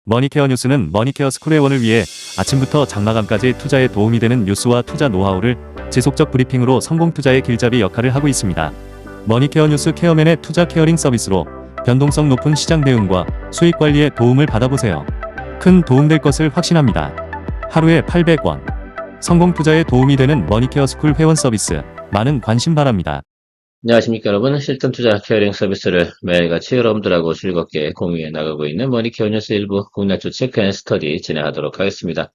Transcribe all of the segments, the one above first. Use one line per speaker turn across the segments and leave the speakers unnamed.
머니케어 뉴스는 머니케어 스쿨 회원을 위해 아침부터 장마감까지 투자에 도움이 되는 뉴스와 투자 노하우를 지속적 브리핑으로 성공 투자의 길잡이 역할을 하고 있습니다. 머니케어 뉴스 케어맨의 투자 케어링 서비스로 변동성 높은 시장 대응과 수익 관리에 도움을 받아보세요. 큰 도움될 것을 확신합니다. 하루에 800원. 성공 투자에 도움이 되는 머니케어 스쿨 회원 서비스, 많은 관심 바랍니다.
안녕하십니까 여러분. 실전 투자 케어링 서비스를 매일같이 여러분들하고 즐겁게 공유해 나가고 있는 머니케어 뉴스 일부 공략주 체크 앤 스터디 진행하도록 하겠습니다.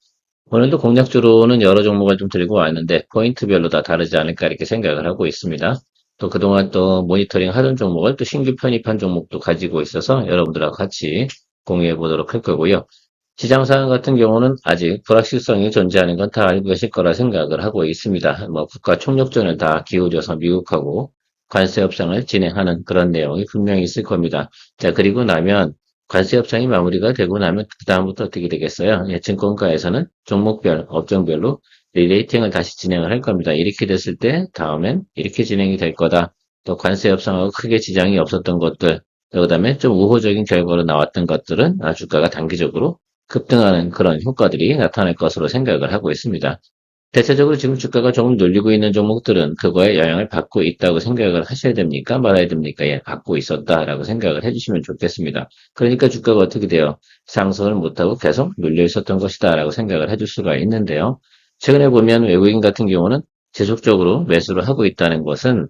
오늘도 공략주로는 여러 종목을 좀 들고 왔는데 포인트별로 다 다르지 않을까 이렇게 생각을 하고 있습니다. 또 그동안 또 모니터링 하던 종목을 또 신규 편입한 종목도 가지고 있어서 여러분들하고 같이 공유해 보도록 할 거고요. 시장 상황 같은 경우는 아직 불확실성이 존재하는 건 다 알고 계실 거라 생각을 하고 있습니다. 국가 총력전을 다 기울여서 미국하고 관세 협상을 진행하는 그런 내용이 분명히 있을 겁니다. 자, 그리고 나면 관세 협상이 마무리가 되고 나면 그다음부터 어떻게 되겠어요? 예, 증권가에서는 종목별, 업종별로 리레이팅을 다시 진행을 할 겁니다. 이렇게 됐을 때 다음엔 이렇게 진행이 될 거다. 또 관세 협상하고 크게 지장이 없었던 것들, 그다음에 좀 우호적인 결과로 나왔던 것들은 주가가 단기적으로 급등하는 그런 효과들이 나타날 것으로 생각을 하고 있습니다. 대체적으로 지금 주가가 조금 눌리고 있는 종목들은 그거에 영향을 받고 있다고 생각을 하셔야 됩니까? 말아야 됩니까? 예, 받고 있었다라고 생각을 해주시면 좋겠습니다. 그러니까 주가가 어떻게 돼요? 상승을 못하고 계속 눌려 있었던 것이다라고 생각을 해줄 수가 있는데요. 최근에 보면 외국인 같은 경우는 지속적으로 매수를 하고 있다는 것은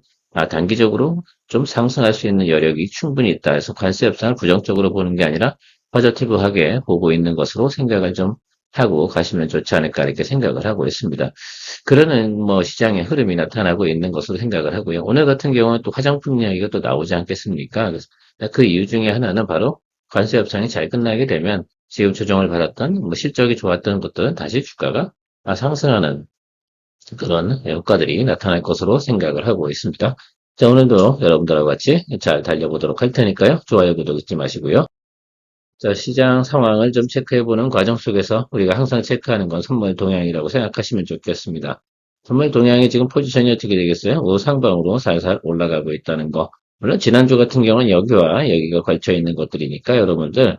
단기적으로 좀 상승할 수 있는 여력이 충분히 있다 해서 관세 협상을 부정적으로 보는 게 아니라 포저티브하게 보고 있는 것으로 생각을 좀 하고 가시면 좋지 않을까 이렇게 생각을 하고 있습니다. 그러는 시장의 흐름이 나타나고 있는 것으로 생각을 하고요. 오늘 같은 경우는 또 화장품 이야기가 또 나오지 않겠습니까? 그래서 그 이유 중에 하나는 바로 관세 협상이 잘 끝나게 되면 지금 조정을 받았던 실적이 좋았던 것들은 다시 주가가 상승하는 그런 효과들이 나타날 것으로 생각을 하고 있습니다. 자, 오늘도 여러분들하고 같이 잘 달려보도록 할 테니까요. 좋아요, 구독 잊지 마시고요. 자, 시장 상황을 좀 체크해보는 과정 속에서 우리가 항상 체크하는 건 선물 동향이라고 생각하시면 좋겠습니다. 선물 동향이 지금 포지션이 어떻게 되겠어요? 우상방으로 살살 올라가고 있다는 거. 물론 지난주 같은 경우는 여기와 여기가 걸쳐 있는 것들이니까 여러분들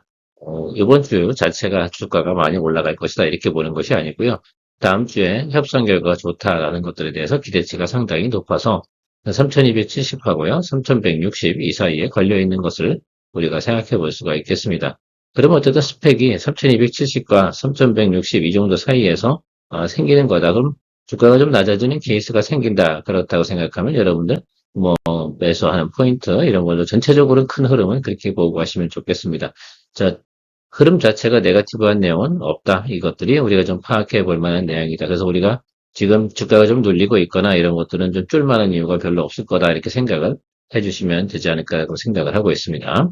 이번 주 자체가 주가가 많이 올라갈 것이다 이렇게 보는 것이 아니고요. 다음 주에 협상 결과가 좋다라는 것들에 대해서 기대치가 상당히 높아서 3270하고요. 3160 이 사이에 걸려 있는 것을 우리가 생각해 볼 수가 있겠습니다. 그러면 어쨌든 스펙이 3270과 3160 이 정도 사이에서 생기는 거다. 그럼 주가가 좀 낮아지는 케이스가 생긴다. 그렇다고 생각하면 여러분들 매수하는 포인트 이런 걸로 전체적으로 큰 흐름은 그렇게 보고 가시면 좋겠습니다. 자, 흐름 자체가 네거티브한 내용은 없다. 이것들이 우리가 좀 파악해 볼 만한 내용이다. 그래서 우리가 지금 주가가 좀 눌리고 있거나 이런 것들은 좀 쫄 만한 이유가 별로 없을 거다. 이렇게 생각을 해주시면 되지 않을까라고 생각을 하고 있습니다.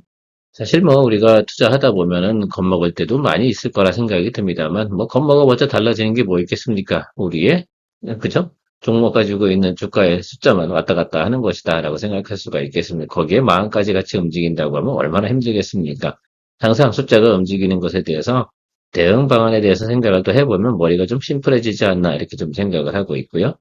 사실 우리가 투자하다 보면은 겁먹을 때도 많이 있을 거라 생각이 듭니다만, 겁먹어봤자 달라지는 게 뭐 있겠습니까? 우리의, 그죠? 종목 가지고 있는 주가의 숫자만 왔다 갔다 하는 것이다라고 생각할 수가 있겠습니다. 거기에 마음까지 같이 움직인다고 하면 얼마나 힘들겠습니까? 항상 숫자가 움직이는 것에 대해서 대응 방안에 대해서 생각을 또 해보면 머리가 좀 심플해지지 않나 이렇게 좀 생각을 하고 있고요.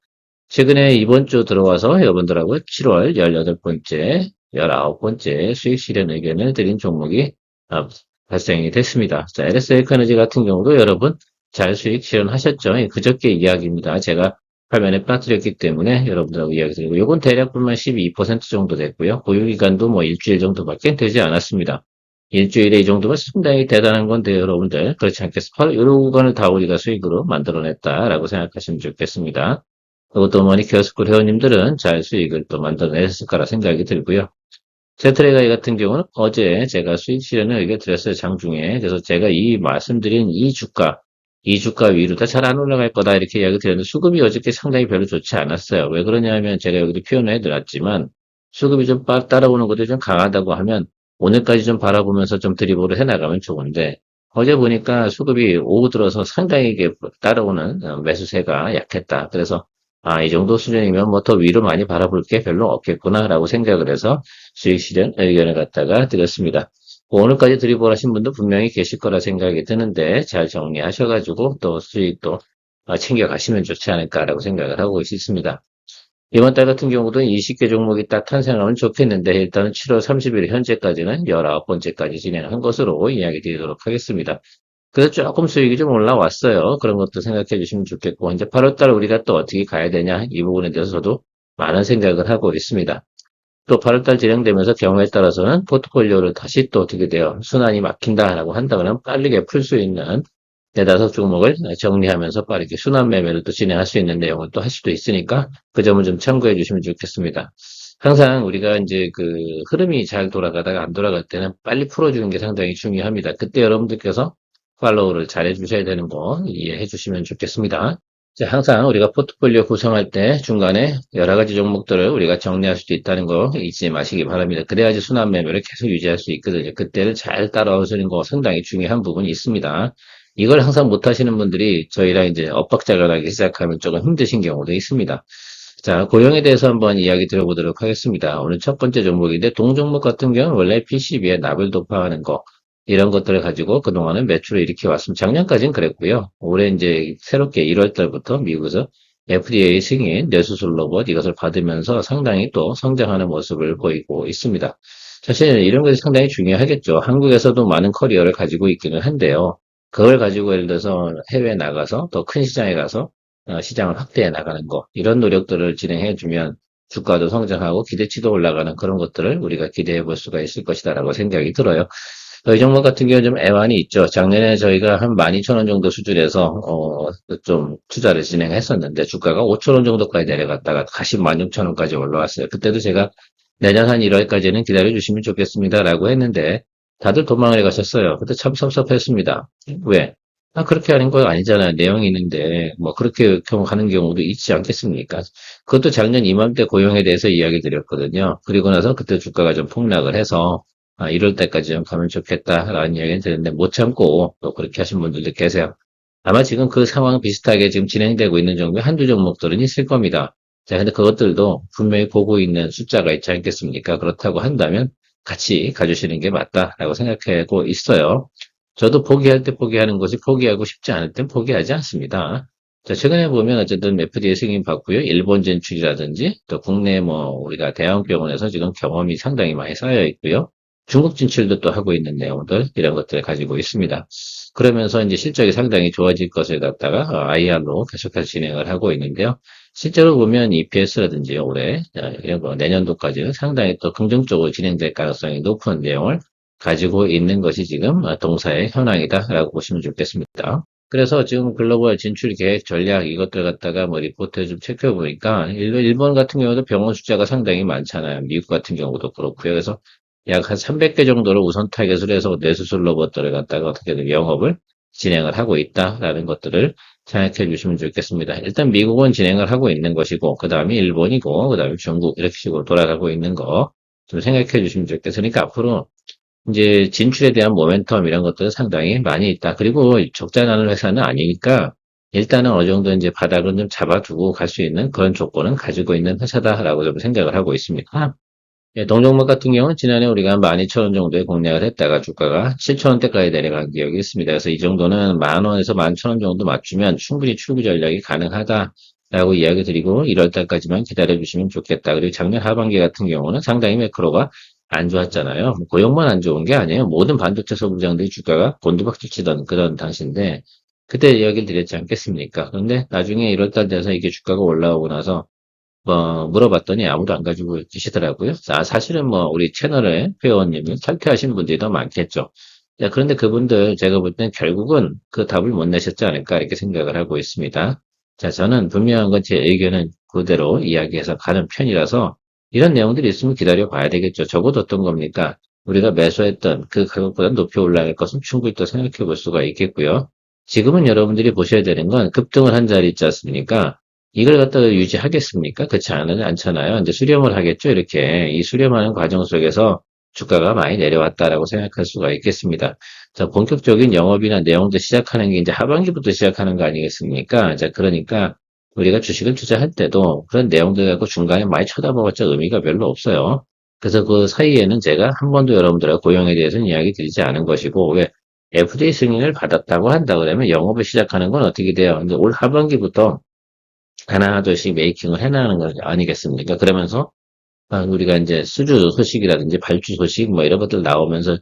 최근에 이번 주 들어와서 여러분들하고 7월 18번째, 19번째 수익 실현 의견을 드린 종목이 발생이 됐습니다. 자, LS 에너지 같은 경우도 여러분 잘 수익 실현하셨죠? 예, 그저께 이야기입니다. 제가 화면에 빠뜨렸기 때문에 여러분들하고 이야기 드리고, 이건 대략 보면 12% 정도 됐고요. 보유기간도 일주일 정도밖에 되지 않았습니다. 일주일에 이 정도면 상당히 대단한 건데 여러분들 그렇지 않겠습니까? 바로 이런 구간을 다 우리가 수익으로 만들어냈다라고 생각하시면 좋겠습니다. 그것도 머니케어 스쿨 회원님들은 잘 수익을 또 만들어냈을 거라 생각이 들고요. 제트레가이 같은 경우는 어제 제가 수익 실현을 얘기 드렸어요, 장중에. 그래서 제가 이 말씀드린 이 주가 위로 다 잘 안 올라갈 거다 이렇게 이야기 드렸는데 수급이 어저께 상당히 별로 좋지 않았어요. 왜 그러냐면 제가 여기도 표현을 해드렸지만 수급이 좀 따라오는 것도 좀 강하다고 하면 오늘까지 좀 바라보면서 좀 드리블을 해나가면 좋은데 어제 보니까 수급이 오후 들어서 상당히 이게 따라오는 매수세가 약했다. 그래서 이 정도 수준이면 더 위로 많이 바라볼 게 별로 없겠구나라고 생각을 해서 수익 실현 의견을 갖다가 드렸습니다. 오늘까지 드리블 하신 분도 분명히 계실 거라 생각이 드는데 잘 정리하셔가지고 또 수익도 챙겨가시면 좋지 않을까라고 생각을 하고 있습니다. 이번 달 같은 경우도 20개 종목이 딱 탄생하면 좋겠는데 일단은 7월 30일 현재까지는 19번째까지 진행한 것으로 이야기 드리도록 하겠습니다. 그래서 조금 수익이 좀 올라왔어요. 그런 것도 생각해 주시면 좋겠고, 이제 8월 달 우리가 또 어떻게 가야 되냐, 이 부분에 대해서 저도 많은 생각을 하고 있습니다. 또 8월 달 진행되면서 경우에 따라서는 포트폴리오를 다시 또 어떻게 돼요? 순환이 막힌다라고 한다면 빠르게 풀 수 있는 네다섯 종목을 정리하면서 빠르게 순환 매매를 또 진행할 수 있는 내용을 또 할 수도 있으니까 그 점을 좀 참고해 주시면 좋겠습니다. 항상 우리가 이제 그 흐름이 잘 돌아가다가 안 돌아갈 때는 빨리 풀어주는 게 상당히 중요합니다. 그때 여러분들께서 팔로우를 잘 해주셔야 되는 거 이해해 주시면 좋겠습니다. 자, 항상 우리가 포트폴리오 구성할 때 중간에 여러 가지 종목들을 우리가 정리할 수도 있다는 거 잊지 마시기 바랍니다. 그래야지 순환 매매를 계속 유지할 수 있거든요. 그때를 잘 따라오시는 거 상당히 중요한 부분이 있습니다. 이걸 항상 못 하시는 분들이 저희랑 이제 엇박자가 나기 시작하면 조금 힘드신 경우도 있습니다. 자, 고용에 대해서 한번 이야기 들어보도록 하겠습니다. 오늘 첫 번째 종목인데, 동종목 같은 경우는 원래 PCB에 납을 도파하는 거, 이런 것들을 가지고 그동안은 매출을 일으켜 왔습니다. 작년까지는 그랬고요. 올해 이제 새롭게 1월 달부터 미국에서 FDA 승인 뇌수술 로봇 이것을 받으면서 상당히 또 성장하는 모습을 보이고 있습니다. 사실 이런 것이 상당히 중요하겠죠. 한국에서도 많은 커리어를 가지고 있기는 한데요. 그걸 가지고 예를 들어서 해외에 나가서 더 큰 시장에 가서 시장을 확대해 나가는 것, 이런 노력들을 진행해 주면 주가도 성장하고 기대치도 올라가는 그런 것들을 우리가 기대해 볼 수가 있을 것이다라고 생각이 들어요. 이 종목 같은 경우는 좀 애환이 있죠. 작년에 저희가 한 12,000원 정도 수준에서 좀 투자를 진행했었는데 주가가 5,000원 정도까지 내려갔다가 다시 16,000원까지 올라왔어요. 그때도 제가 내년 한 1월까지는 기다려 주시면 좋겠습니다라고 했는데 다들 도망을 가셨어요. 그때 참 섭섭했습니다. 왜? 그렇게 하는 거 아니잖아요. 내용이 있는데 뭐 그렇게 하는 경우도 있지 않겠습니까? 그것도 작년 이맘때 고용에 대해서 이야기 드렸거든요. 그리고 나서 그때 주가가 좀 폭락을 해서 1월 때까지 좀 가면 좋겠다라는 이야기는 드렸는데 못 참고 또 그렇게 하신 분들도 계세요. 아마 지금 그 상황 비슷하게 지금 진행되고 있는 종목이 한두 종목들은 있을 겁니다. 자, 근데 그것들도 분명히 보고 있는 숫자가 있지 않겠습니까? 그렇다고 한다면 같이 가주시는 게 맞다라고 생각하고 있어요. 저도 포기할 때 포기하는 것이 포기하고 싶지 않을 땐 포기하지 않습니다. 자, 최근에 보면 어쨌든 FDA 승인 받고요. 일본 진출이라든지 또 국내 뭐 우리가 대형병원에서 지금 경험이 상당히 많이 쌓여 있고요. 중국 진출도 또 하고 있는 내용들, 이런 것들을 가지고 있습니다. 그러면서 이제 실적이 상당히 좋아질 것을 갖다가 IR로 계속해서 진행을 하고 있는데요. 실제로 보면 EPS라든지 올해 이런 거 내년도까지는 상당히 또 긍정적으로 진행될 가능성이 높은 내용을 가지고 있는 것이 지금 동사의 현황이다라고 보시면 좋겠습니다. 그래서 지금 글로벌 진출 계획 전략 이것들 갖다가 뭐 리포트에 좀 체크해 보니까 일본 같은 경우도 병원 숫자가 상당히 많잖아요. 미국 같은 경우도 그렇고요. 그래서 약 한 300개 정도를 우선 타겟으로 해서 뇌수술 로봇들을 갖다가 어떻게든 영업을 진행을 하고 있다라는 것들을 생각해 주시면 좋겠습니다. 일단 미국은 진행을 하고 있는 것이고, 그 다음에 일본이고, 그 다음에 중국, 이렇게 식으로 돌아가고 있는 거 좀 생각해 주시면 좋겠어요. 그러니까 앞으로 이제 진출에 대한 모멘텀 이런 것들은 상당히 많이 있다. 그리고 적자 나는 회사는 아니니까 일단은 어느 정도 이제 바닥은 좀 잡아두고 갈 수 있는 그런 조건은 가지고 있는 회사다라고 좀 생각을 하고 있습니다. 예, 동종목 같은 경우는 지난해 우리가 12,000원 정도에 공략을 했다가 주가가 7,000원대까지 내려간 기억이 있습니다. 그래서 이 정도는 10,000원에서 11,000원 정도 맞추면 충분히 출구 전략이 가능하다라고 이야기 드리고 1월 달까지만 기다려주시면 좋겠다. 그리고 작년 하반기 같은 경우는 상당히 매크로가 안 좋았잖아요. 뭐 고용만 안 좋은 게 아니에요. 모든 반도체 소비장들이 주가가 곤두박질 치던 그런 당시인데 그때 이야기를 드렸지 않겠습니까? 그런데 나중에 1월 달 돼서 이게 주가가 올라오고 나서 물어봤더니 아무도 안 가지고 계시더라고요. 사실은 뭐 우리 채널에 회원님을 탈퇴하신 분들이 더 많겠죠. 자, 그런데 그분들 제가 볼 땐 결국은 그 답을 못 내셨지 않을까 이렇게 생각을 하고 있습니다. 자, 저는 분명한 건 제 의견은 그대로 이야기해서 가는 편이라서 이런 내용들이 있으면 기다려 봐야 되겠죠. 적어도 어떤 겁니까? 우리가 매수했던 그 가격보다 높이 올라갈 것은 충분히 또 생각해 볼 수가 있겠고요. 지금은 여러분들이 보셔야 되는 건 급등을 한 자리 있지 않습니까? 이걸 갖다가 유지하겠습니까? 그렇지 않잖아요. 이제 수렴을 하겠죠. 이렇게 이 수렴하는 과정 속에서 주가가 많이 내려왔다라고 생각할 수가 있겠습니다. 자, 본격적인 영업이나 내용도 시작하는 게 이제 하반기부터 시작하는 거 아니겠습니까? 자, 그러니까 우리가 주식을 투자할 때도 그런 내용들 갖고 중간에 많이 쳐다봐봤자 의미가 별로 없어요. 그래서 그 사이에는 제가 한 번도 여러분들하고 고용에 대해서는 이야기 드리지 않은 것이고, 왜 FDA 승인을 받았다고 한다 그러면 영업을 시작하는 건 어떻게 돼요? 이제 올 하반기부터 하나둘씩 메이킹을 해나가는 거 아니겠습니까? 그러면서 우리가 이제 수주 소식이라든지 발주 소식 뭐 이런 것들 나오면서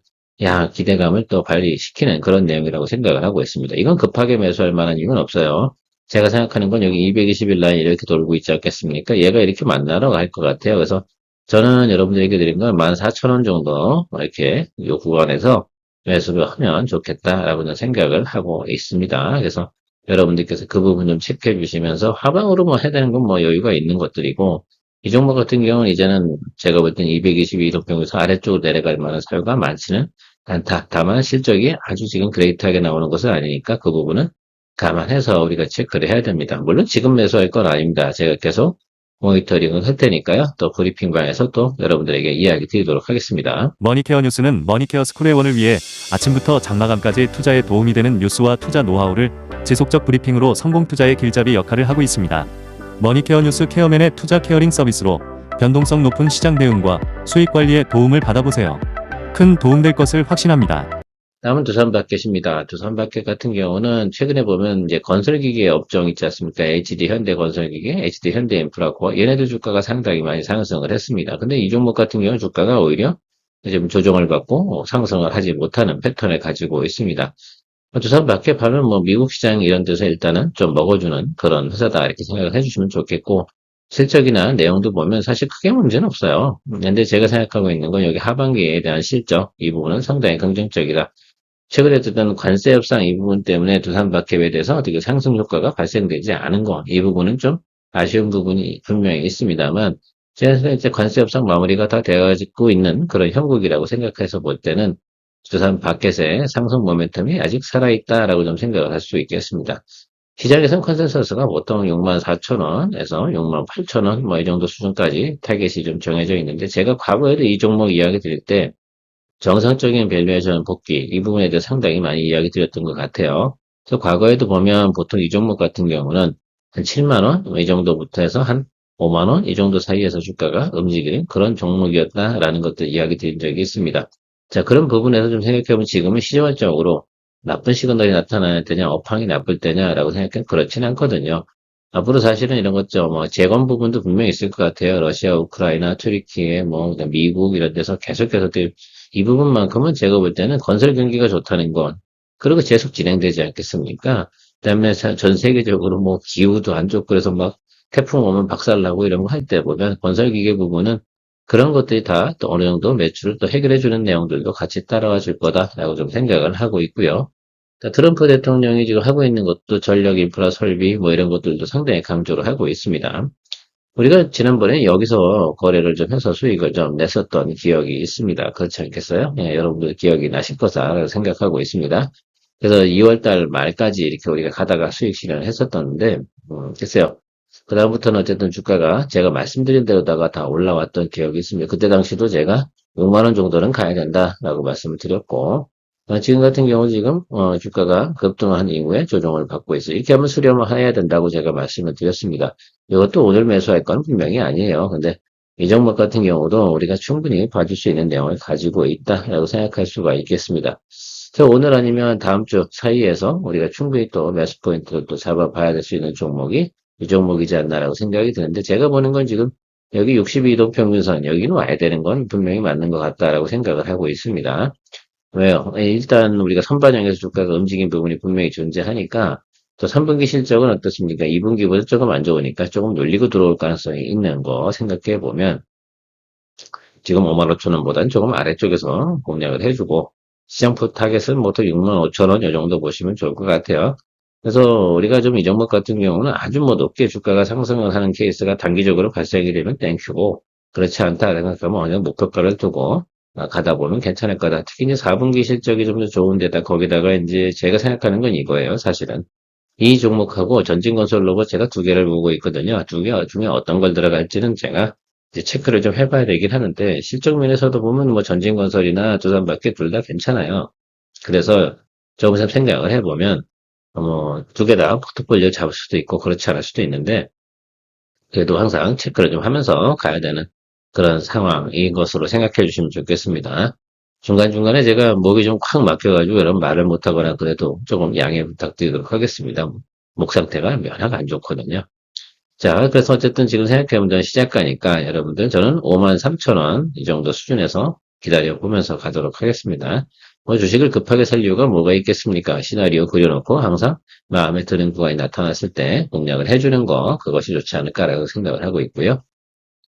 기대감을 또 발휘시키는 그런 내용이라고 생각을 하고 있습니다. 이건 급하게 매수할 만한 이유는 없어요. 제가 생각하는 건 여기 220일 라인 이렇게 돌고 있지 않겠습니까? 얘가 이렇게 만나러 갈 것 같아요. 그래서 저는 여러분들에게 드린 건 14,000원 정도 이렇게 이 구간에서 매수를 하면 좋겠다라고 저는 생각을 하고 있습니다. 그래서 여러분들께서 그 부분 좀 체크해 주시면서 하방으로 뭐 해야 되는 건 뭐 여유가 있는 것들이고 이 종목 같은 경우는 이제는 제가 볼 땐 222 이동평균에서 아래쪽으로 내려갈 만한 사유가 많지는 않다. 다만 실적이 아주 지금 그레이트하게 나오는 것은 아니니까 그 부분은 감안해서 우리가 체크를 해야 됩니다. 물론 지금 매수할 건 아닙니다. 제가 계속 모니터링을 할 테니까요. 또 브리핑방에서 또 여러분들에게 이야기 드리도록 하겠습니다.
머니케어 뉴스는 머니케어 스쿨의 원을 위해 아침부터 장마감까지 투자에 도움이 되는 뉴스와 투자 노하우를 지속적 브리핑으로 성공 투자의 길잡이 역할을 하고 있습니다. 머니케어 뉴스 케어맨의 투자 케어링 서비스로 변동성 높은 시장 대응과 수익 관리에 도움을 받아보세요. 큰 도움될 것을 확신합니다.
다음은 두산바켓입니다. 두산바켓 같은 경우는 최근에 보면 이제 건설기계 업종 있지 않습니까? HD 현대건설기계, HD 현대인프라코어 얘네들 주가가 상당히 많이 상승을 했습니다. 근데 이 종목 같은 경우는 주가가 오히려 지금 조정을 받고 상승을 하지 못하는 패턴을 가지고 있습니다. 두산바켓 하면 뭐 미국 시장 이런 데서 일단은 좀 먹어주는 그런 회사다 이렇게 생각을 해주시면 좋겠고 실적이나 내용도 보면 사실 크게 문제는 없어요. 근데 제가 생각하고 있는 건 여기 하반기에 대한 실적 이 부분은 상당히 긍정적이다. 최근에 어떤 관세 협상 이 부분 때문에 두산바켓에 대해서 어떻게 상승 효과가 발생되지 않은 거, 이 부분은 좀 아쉬운 부분이 분명히 있습니다만, 제가 이제 관세 협상 마무리가 다 되어지고 있는 그런 형국이라고 생각해서 볼 때는 두산바켓의 상승 모멘텀이 아직 살아있다라고 좀 생각을 할 수 있겠습니다. 시장에서는 컨센서스가 보통 64,000원에서 68,000원 뭐 이 정도 수준까지 타겟이 좀 정해져 있는데 제가 과거에도 이 종목 이야기 드릴 때 정상적인 밸류에이션 복귀 이 부분에 대해서 상당히 많이 이야기 드렸던 것 같아요. 그래서 과거에도 보면 보통 이 종목 같은 경우는 한 7만 원 이 정도부터 해서 한 5만 원 이 정도 사이에서 주가가 움직이는 그런 종목이었다라는 것들 이야기 드린 적이 있습니다. 자, 그런 부분에서 좀 생각해보면 지금은 시장적으로 나쁜 시그널이 나타날 때냐, 업황이 나쁠 때냐라고 생각하면 그렇진 않거든요. 앞으로 사실은 이런 것죠. 뭐 재건 부분도 분명히 있을 것 같아요. 러시아, 우크라이나, 튀르키예, 뭐 그다음 미국 이런 데서 계속해서 이 부분만큼은 제가 볼 때는 건설 경기가 좋다는 건 그리고 계속 진행되지 않겠습니까? 그다음에 전 세계적으로 뭐 기후도 안 좋고 그래서 막 태풍 오면 박살나고 이런 거 할 때 보면 건설 기계 부분은 그런 것들이 다 또 어느 정도 매출을 또 해결해 주는 내용들도 같이 따라와 줄 거다라고 좀 생각을 하고 있고요. 트럼프 대통령이 지금 하고 있는 것도 전력 인프라 설비 뭐 이런 것들도 상당히 강조를 하고 있습니다. 우리가 지난번에 여기서 거래를 좀 해서 수익을 좀 냈었던 기억이 있습니다. 그렇지 않겠어요? 예, 여러분들 기억이 나실 거다 생각하고 있습니다. 그래서 2월달 말까지 이렇게 우리가 가다가 수익 실현을 했었던데, 글쎄요. 그다음부터는 어쨌든 주가가 제가 말씀드린 대로다가 다 올라왔던 기억이 있습니다. 그때 당시도 제가 6만원 정도는 가야 된다라고 말씀을 드렸고, 지금 같은 경우 지금 주가가 급등한 이후에 조정을 받고 있어요. 이렇게 하면 수렴을 해야 된다고 제가 말씀을 드렸습니다. 이것도 오늘 매수할 건 분명히 아니에요. 근데 이 종목 같은 경우도 우리가 충분히 봐줄 수 있는 내용을 가지고 있다라고 생각할 수가 있겠습니다. 그래서 오늘 아니면 다음 주 사이에서 우리가 충분히 또 매수 포인트를 또 잡아봐야 될 수 있는 종목이 이 종목이지 않나라고 생각이 드는데 제가 보는 건 지금 여기 62동 평균선 여기는 와야 되는 건 분명히 맞는 것 같다라고 생각을 하고 있습니다. 왜요? 일단 우리가 선반영에서 주가가 움직인 부분이 분명히 존재하니까 또 3분기 실적은 어떻습니까? 2분기보다 조금 안 좋으니까 조금 눌리고 들어올 가능성이 있는 거 생각해 보면 지금 5만 5천 원보다는 조금 아래쪽에서 공략을 해주고 시장포 타겟은 뭐또 6만 5천 원 이 정도 보시면 좋을 것 같아요. 그래서 우리가 좀 이 종목 같은 경우는 아주 뭐 높게 주가가 상승을 하는 케이스가 단기적으로 발생이 되면 땡큐고 그렇지 않다 생각하면 어느 목표가를 두고 가다 보면 괜찮을 거다. 특히 이제 4분기 실적이 좀 더 좋은 데다 거기다가 이제 제가 생각하는 건 이거예요. 사실은 이 종목하고 전진건설 로봇 제가 두 개를 보고 있거든요. 두 개 중에 어떤 걸 들어갈지는 제가 이제 체크를 좀 해봐야 되긴 하는데 실적 면에서도 보면 뭐 전진건설이나 두산밖에 둘 다 괜찮아요. 그래서 조금 생각을 해보면 뭐 두 개 다 포트폴리오 잡을 수도 있고 그렇지 않을 수도 있는데 그래도 항상 체크를 좀 하면서 가야 되는 그런 상황인 것으로 생각해 주시면 좋겠습니다. 중간중간에 제가 목이 좀 콱 막혀가지고 여러분 말을 못하거나 그래도 조금 양해 부탁드리도록 하겠습니다. 목 상태가 면역 안 좋거든요. 자, 그래서 어쨌든 지금 생각해보면 시작가니까 여러분들 저는 53,000원 이 정도 수준에서 기다려보면서 가도록 하겠습니다. 뭐 주식을 급하게 살 이유가 뭐가 있겠습니까? 시나리오 그려놓고 항상 마음에 드는 구간이 나타났을 때 공략을 해주는 거, 그것이 좋지 않을까라고 생각을 하고 있고요.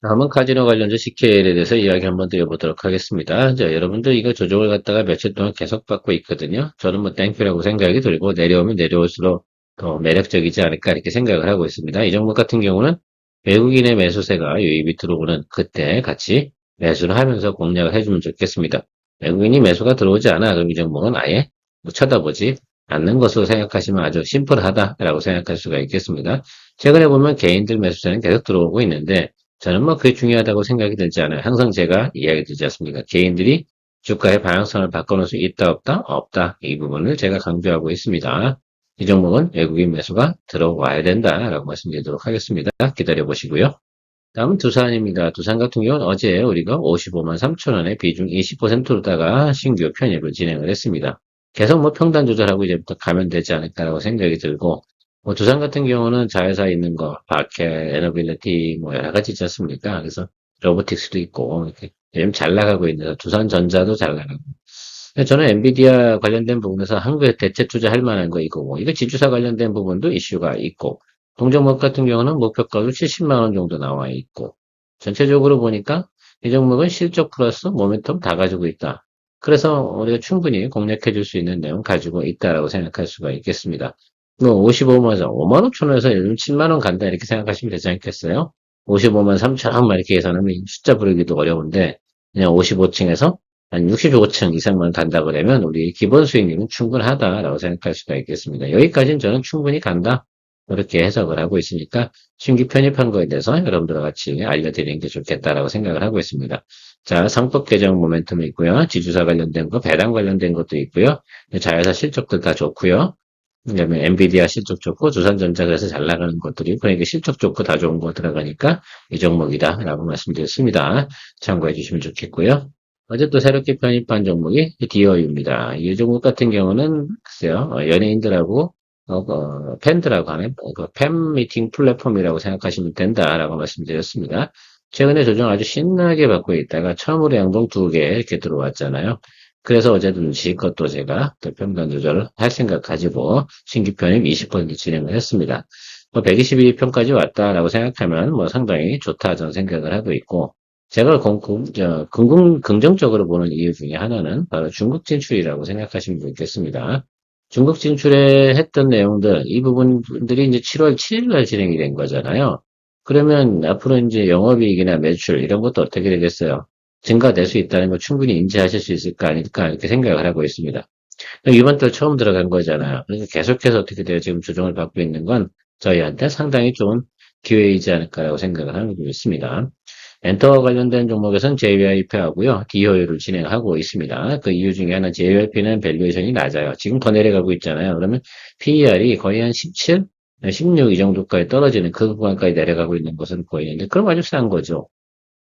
다음은 카지노 관련주 CKL에 대해서 이야기 한번 더 해보도록 하겠습니다. 자, 여러분들 이거 조정을 갖다가 며칠 동안 계속 받고 있거든요. 저는 뭐 땡큐라고 생각이 들고 내려오면 내려올수록 더 매력적이지 않을까 이렇게 생각을 하고 있습니다. 이 종목 같은 경우는 외국인의 매수세가 유입이 들어오는 그때 같이 매수를 하면서 공략을 해주면 좋겠습니다. 외국인이 매수가 들어오지 않아 그럼 이 종목은 아예 뭐 쳐다보지 않는 것으로 생각하시면 아주 심플하다라고 생각할 수가 있겠습니다. 최근에 보면 개인들 매수세는 계속 들어오고 있는데 저는 뭐 그게 중요하다고 생각이 들지 않아요. 항상 제가 이야기 드리지 않습니까? 개인들이 주가의 방향성을 바꿔놓을 수 있다, 없다? 없다. 이 부분을 제가 강조하고 있습니다. 이 종목은 외국인 매수가 들어와야 된다라고 말씀드리도록 하겠습니다. 기다려보시고요. 다음은 두산입니다. 두산 같은 경우는 어제 우리가 55만 3천 원에 비중 20%로다가 신규 편입을 진행을 했습니다. 계속 뭐 평단 조절하고 이제부터 가면 되지 않을까라고 생각이 들고, 뭐 두산 같은 경우는 자회사에 있는 거, 바케, 에너빌리티 뭐 여러 가지 있지 않습니까? 그래서 로보틱스도 있고 이렇게 요즘 잘 나가고 있는 두산전자도 잘 나가고. 저는 엔비디아 관련된 부분에서 한국에 대체 투자할 만한 거 이거고, 이거 지주사 관련된 부분도 이슈가 있고, 동종목 같은 경우는 목표가도 70만 원 정도 나와 있고, 전체적으로 보니까 이 종목은 실적 플러스 모멘텀 다 가지고 있다. 그래서 우리가 충분히 공략해 줄 수 있는 내용 가지고 있다라고 생각할 수가 있겠습니다. 뭐 55만 원, 5만 5천 원에서 요즘 7만 원 간다 이렇게 생각하시면 되지 않겠어요? 55만 3천 원만 이렇게 계산하면 숫자 부르기도 어려운데 그냥 55층에서 한 65층 이상만 간다 그러면 우리 기본 수익률은 충분하다라고 생각할 수가 있겠습니다. 여기까지는 저는 충분히 간다. 그렇게 해석을 하고 있으니까 신규 편입한 거에 대해서 여러분들과 같이 알려드리는 게 좋겠다라고 생각을 하고 있습니다. 자, 상법 개정 모멘텀이 있고요. 지주사 관련된 거, 배당 관련된 것도 있고요. 자회사 실적들 다 좋고요. 그다음에 엔비디아 실적 좋고 두산전자 그래서 잘 나가는 것들이 그러니까 실적 좋고 다 좋은 거 들어가니까 이 종목이다라고 말씀드렸습니다. 참고해 주시면 좋겠고요. 어제 또 새롭게 편입한 종목이 디어유입니다. 이 종목 같은 경우는 글쎄요 연예인들하고 팬들하고 하는 팬 미팅 플랫폼이라고 생각하시면 된다라고 말씀드렸습니다. 최근에 조정 아주 신나게 받고 있다가 처음으로 양봉 2개 이렇게 들어왔잖아요. 그래서 어제든지 그것도 제가 또 평단 조절을 할 생각 가지고 신규 편입 20% 진행을 했습니다. 뭐 122편까지 왔다라고 생각하면 뭐 상당히 좋다 저는 생각을 하고 있고 제가 긍정적으로 보는 이유 중에 하나는 바로 중국 진출이라고 생각하시면 좋겠습니다. 중국 진출에 했던 내용들, 이 부분들이 이제 7월 7일 날 진행이 된 거잖아요. 그러면 앞으로 이제 영업이익이나 매출 이런 것도 어떻게 되겠어요? 증가될 수 있다는 거 충분히 인지하실 수 있을까 아닐까 이렇게 생각을 하고 있습니다. 이번 달 처음 들어간 거잖아요. 그러니까 계속해서 어떻게 돼요? 지금 조정을 받고 있는 건 저희한테 상당히 좋은 기회이지 않을까라고 생각을 하고 있습니다. 엔터와 관련된 종목에서는 JYP하고요, D효율을 진행하고 있습니다. 그 이유 중에 하나 JYP는 밸류에이션이 낮아요. 지금 더 내려가고 있잖아요. 그러면 PER이 거의 한 17, 16 이 정도까지 떨어지는 그 구간까지 내려가고 있는 것은 보이는데 그럼 아주 싼 거죠.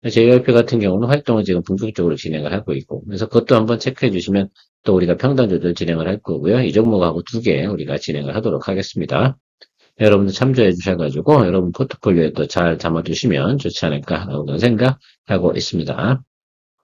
JYP 같은 경우는 활동을 지금 본격적으로 진행을 하고 있고 그래서 그것도 한번 체크해 주시면 또 우리가 평단 조절 진행을 할 거고요. 이 종목하고 2개 우리가 진행을 하도록 하겠습니다. 여러분들 참조해 주셔가지고 여러분 포트폴리오에 또 잘 담아두시면 좋지 않을까라고 생각하고 있습니다.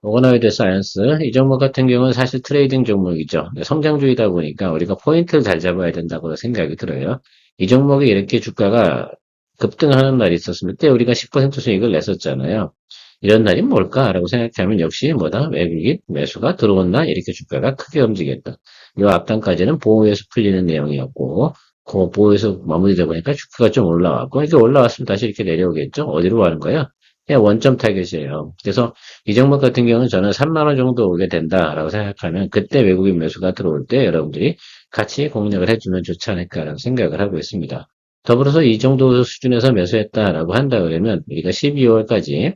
오거노이드 사이언스 이 종목 같은 경우는 사실 트레이딩 종목이죠. 성장주이다 보니까 우리가 포인트를 잘 잡아야 된다고 생각이 들어요. 이 종목이 이렇게 주가가 급등하는 날이 있었으면 그때 우리가 10% 수익을 냈었잖아요. 이런 날이 뭘까라고 생각하면 역시 뭐다 외국인 매수가 들어온다 이렇게 주가가 크게 움직였다. 이 앞단까지는 보호에서 풀리는 내용이었고 그 보호에서 마무리되다 보니까 주가가 좀 올라왔고 이게 올라왔으면 다시 이렇게 내려오겠죠. 어디로 가는 거야? 그냥 원점 타겟이에요. 그래서 이 종목 같은 경우는 저는 3만 원 정도 오게 된다라고 생각하면 그때 외국인 매수가 들어올 때 여러분들이 같이 공략을 해주면 좋지 않을까라는 생각을 하고 있습니다. 더불어서 이 정도 수준에서 매수했다라고 한다 그러면 우리가 12월까지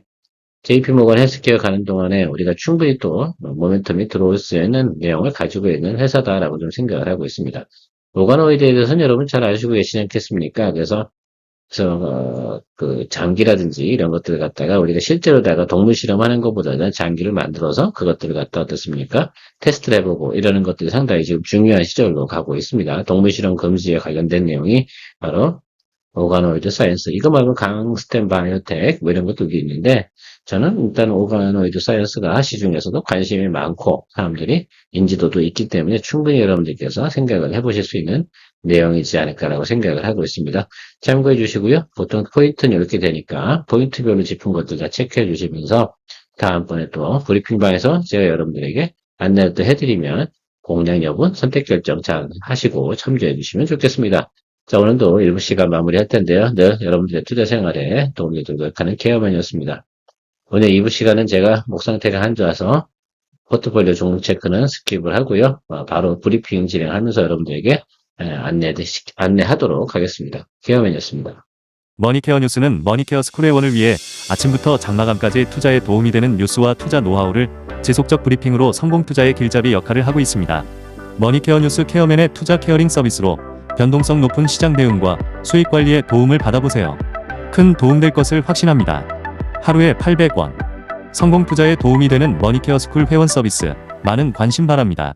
JP모건 헬스케어 가는 동안에 우리가 충분히 또 모멘텀이 들어올 수 있는 내용을 가지고 있는 회사다라고 좀 생각을 하고 있습니다. 오가노이드에 대해서는 여러분 잘 아시고 계시지 않겠습니까? 그래서 그 장기라든지 이런 것들을 갖다가 우리가 실제로다가 동물 실험하는 것보다는 장기를 만들어서 그것들을 갖다 어떻습니까? 테스트를 해보고 이러는 것들이 상당히 지금 중요한 시절로 가고 있습니다. 동물 실험 금지에 관련된 내용이 바로 오가노이드 사이언스, 이거 말고 강스템 바이오텍, 뭐 이런 것도 있는데, 저는 일단 오가노이드 사이언스가 시중에서도 관심이 많고, 사람들이 인지도도 있기 때문에 충분히 여러분들께서 생각을 해보실 수 있는 내용이지 않을까라고 생각을 하고 있습니다. 참고해 주시고요. 보통 포인트는 이렇게 되니까, 포인트별로 짚은 것들 다 체크해 주시면서, 다음번에 또 브리핑방에서 제가 여러분들에게 안내를 또 해드리면, 공략 여부, 선택 결정 잘 하시고 참조해 주시면 좋겠습니다. 자, 오늘도 일부 시간 마무리할 텐데요. 늘 여러분들의 투자 생활에 도움이 되도록 하는 케어맨이었습니다. 오늘 2부 시간은 제가 목 상태가 안 좋아서 포트폴리오 종목 체크는 스킵을 하고요. 바로 브리핑 진행하면서 여러분들에게 안내하도록 하겠습니다. 케어맨이었습니다.
머니케어 뉴스는 머니케어 스쿨의 원을 위해 아침부터 장마감까지 투자에 도움이 되는 뉴스와 투자 노하우를 지속적 브리핑으로 성공 투자의 길잡이 역할을 하고 있습니다. 머니케어 뉴스 케어맨의 투자 케어링 서비스로 변동성 높은 시장 대응과 수익 관리에 도움을 받아보세요. 큰 도움될 것을 확신합니다. 하루에 800원. 성공 투자에 도움이 되는 머니케어 스쿨 회원 서비스, 많은 관심 바랍니다.